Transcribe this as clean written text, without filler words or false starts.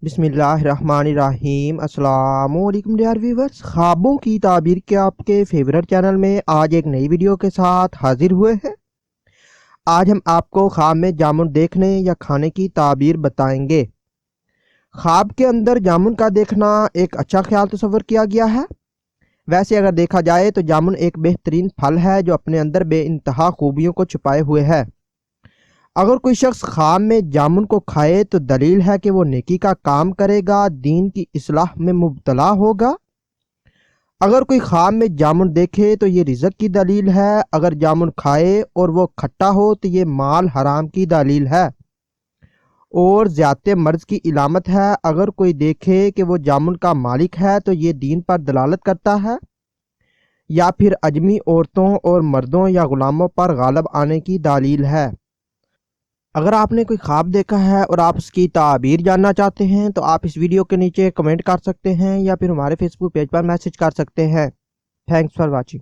بسم اللہ الرحمن الرحیم۔ السلام علیکم ڈیئر ویورز، خوابوں کی تعبیر کے آپ کے فیورٹ چینل میں آج ایک نئی ویڈیو کے ساتھ حاضر ہوئے ہیں۔ آج ہم آپ کو خواب میں جامن دیکھنے یا کھانے کی تعبیر بتائیں گے۔ خواب کے اندر جامن کا دیکھنا ایک اچھا خیال تصور کیا گیا ہے۔ ویسے اگر دیکھا جائے تو جامن ایک بہترین پھل ہے جو اپنے اندر بے انتہا خوبیوں کو چھپائے ہوئے ہے۔ اگر کوئی شخص خواب میں جامن کو کھائے تو دلیل ہے کہ وہ نیکی کا کام کرے گا، دین کی اصلاح میں مبتلا ہوگا۔ اگر کوئی خواب میں جامن دیکھے تو یہ رزق کی دلیل ہے۔ اگر جامن کھائے اور وہ کھٹا ہو تو یہ مال حرام کی دلیل ہے اور زیادہ مرض کی علامت ہے۔ اگر کوئی دیکھے کہ وہ جامن کا مالک ہے تو یہ دین پر دلالت کرتا ہے یا پھر اجمی عورتوں اور مردوں یا غلاموں پر غالب آنے کی دلیل ہے۔ اگر آپ نے کوئی خواب دیکھا ہے اور آپ اس کی تعبیر جاننا چاہتے ہیں تو آپ اس ویڈیو کے نیچے کمنٹ کر سکتے ہیں یا پھر ہمارے فیس بک پیج پر میسج کر سکتے ہیں۔ Thanks for watching.